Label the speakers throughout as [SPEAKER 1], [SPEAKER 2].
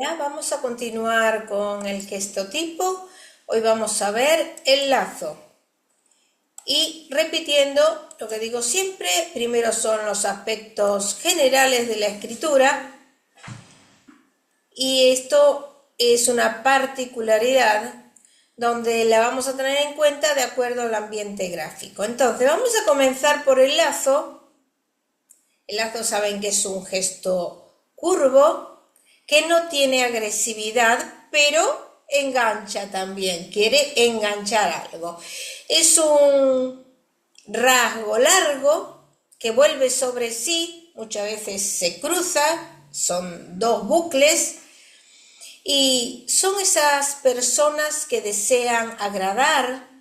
[SPEAKER 1] Hola, vamos a continuar con el gestotipo. Hoy vamos a ver el lazo. Y repitiendo lo que digo siempre, primero son los aspectos generales de la escritura. Y esto es una particularidad donde la vamos a tener en cuenta de acuerdo al ambiente gráfico. Entonces, vamos a comenzar por el lazo. El lazo saben que es un gesto curvo, que no tiene agresividad, pero engancha también, quiere enganchar algo. Es un rasgo largo que vuelve sobre sí, muchas veces se cruza, son dos bucles, y son esas personas que desean agradar,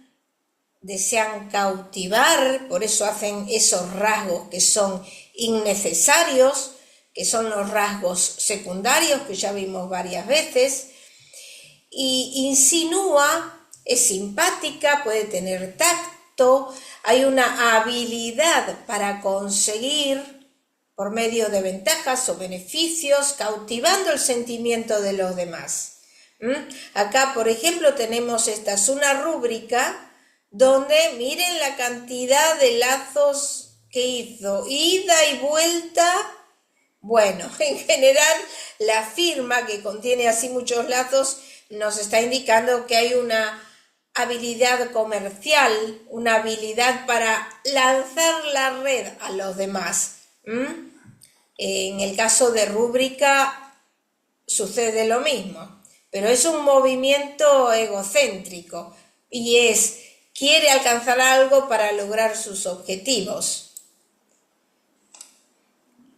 [SPEAKER 1] desean cautivar, por eso hacen esos rasgos que son innecesarios, que son los rasgos secundarios que ya vimos varias veces, y insinúa, es simpática, puede tener tacto, hay una habilidad para conseguir por medio de ventajas o beneficios, cautivando el sentimiento de los demás. Acá, por ejemplo, tenemos esta es una rúbrica donde miren la cantidad de lazos que hizo, ida y vuelta. Bueno, en general la firma que contiene así muchos lazos nos está indicando que hay una habilidad comercial, una habilidad para lanzar la red a los demás. En el caso de rúbrica sucede lo mismo, pero es un movimiento egocéntrico y quiere alcanzar algo para lograr sus objetivos.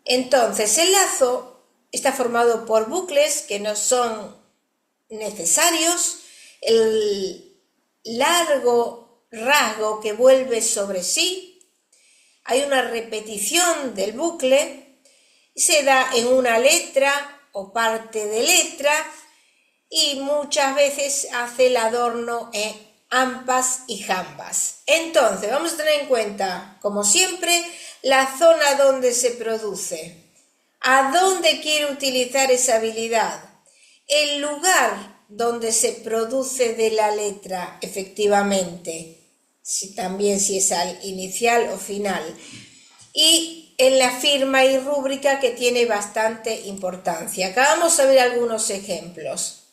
[SPEAKER 1] Entonces, el lazo está formado por bucles que no son necesarios, el largo rasgo que vuelve sobre sí, hay una repetición del bucle, se da en una letra o parte de letra y muchas veces hace el adorno en ampas y jambas. Entonces, vamos a tener en cuenta, como siempre, la zona donde se produce, a dónde quiere utilizar esa habilidad, el lugar donde se produce de la letra, efectivamente, también si es al inicial o final, y en la firma y rúbrica que tiene bastante importancia. Acá vamos a ver algunos ejemplos.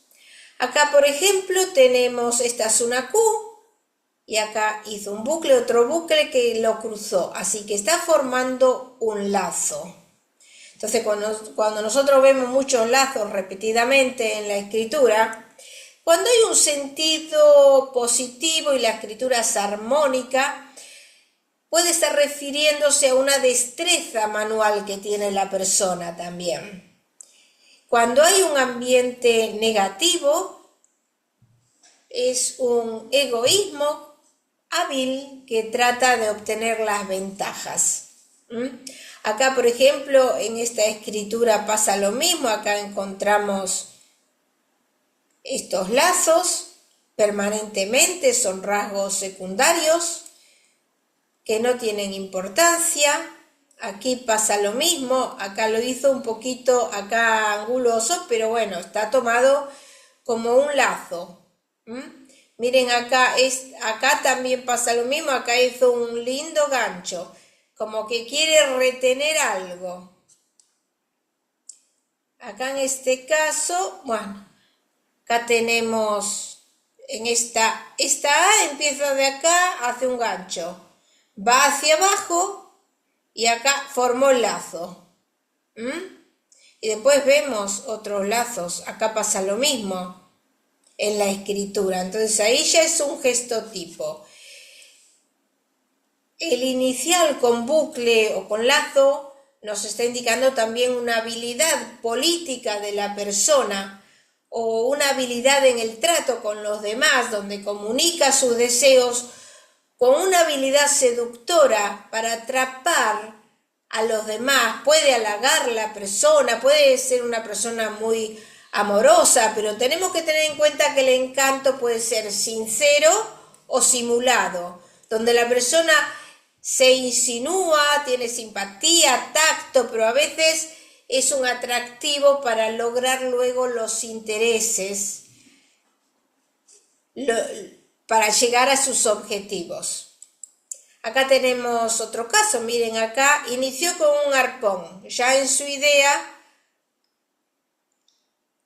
[SPEAKER 1] Acá, por ejemplo, tenemos, esta es una Q, y acá hizo un bucle, otro bucle que lo cruzó, así que está formando un lazo. Entonces, cuando nosotros vemos muchos lazos repetidamente en la escritura, cuando hay un sentido positivo y la escritura es armónica, puede estar refiriéndose a una destreza manual que tiene la persona también. Cuando hay un ambiente negativo, es un egoísmo hábil que trata de obtener las ventajas. Acá, por ejemplo, en esta escritura pasa lo mismo. Acá encontramos estos lazos permanentemente, son rasgos secundarios que no tienen importancia. Aquí pasa lo mismo, acá lo hizo un poquito acá anguloso, pero bueno, está tomado como un lazo. Miren acá, acá también pasa lo mismo, acá hizo un lindo gancho, como que quiere retener algo. Acá en este caso, bueno, acá tenemos, en esta A empieza de acá, hace un gancho, va hacia abajo y acá formó el lazo. Y después vemos otros lazos, acá pasa lo mismo en la escritura, entonces ahí ya es un gestotipo. El inicial con bucle o con lazo nos está indicando también una habilidad política de la persona o una habilidad en el trato con los demás, donde comunica sus deseos con una habilidad seductora para atrapar a los demás. Puede halagar la persona, puede ser una persona muy amorosa, pero tenemos que tener en cuenta que el encanto puede ser sincero o simulado, donde la persona se insinúa, tiene simpatía, tacto, pero a veces es un atractivo para lograr luego los intereses, para llegar a sus objetivos. Acá tenemos otro caso, miren acá, inició con un arpón, ya en su idea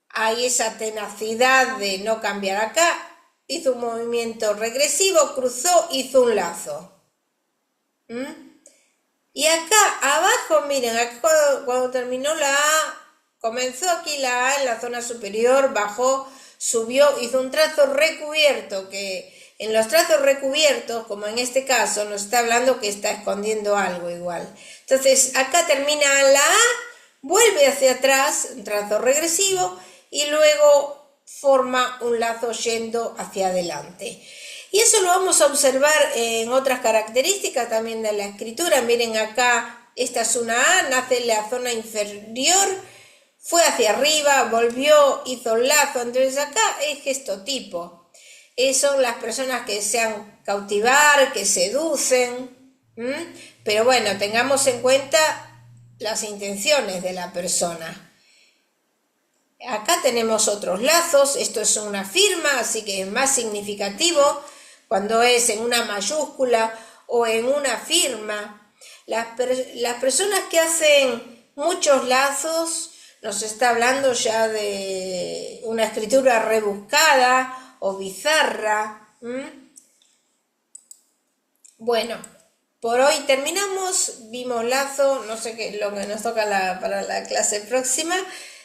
[SPEAKER 1] hay esa tenacidad de no cambiar acá, hizo un movimiento regresivo, cruzó, hizo un lazo. Y acá abajo, miren, acá cuando terminó la A, comenzó aquí la A en la zona superior, bajó, subió, hizo un trazo recubierto, que en los trazos recubiertos, como en este caso, nos está hablando que está escondiendo algo igual. Entonces, acá termina la A, vuelve hacia atrás, un trazo regresivo, y luego forma un lazo yendo hacia adelante. Y eso lo vamos a observar en otras características también de la escritura. Miren acá, esta es una A, nace en la zona inferior, fue hacia arriba, volvió, hizo un lazo. Entonces acá es gestotipo. Son las personas que desean cautivar, que seducen. Pero bueno, tengamos en cuenta las intenciones de la persona. Acá tenemos otros lazos, esto es una firma, así que es más significativo cuando es en una mayúscula o en una firma. Las personas que hacen muchos lazos, nos está hablando ya de una escritura rebuscada o bizarra. Bueno, por hoy terminamos, vimos lazo, no sé qué lo que nos toca para la clase próxima.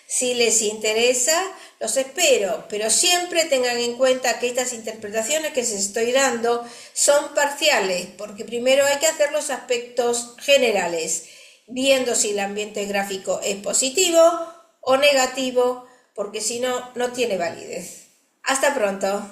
[SPEAKER 1] Si les interesa, los espero, pero siempre tengan en cuenta que estas interpretaciones que les estoy dando son parciales, porque primero hay que hacer los aspectos generales, viendo si el ambiente gráfico es positivo o negativo, porque si no, no tiene validez. Hasta pronto.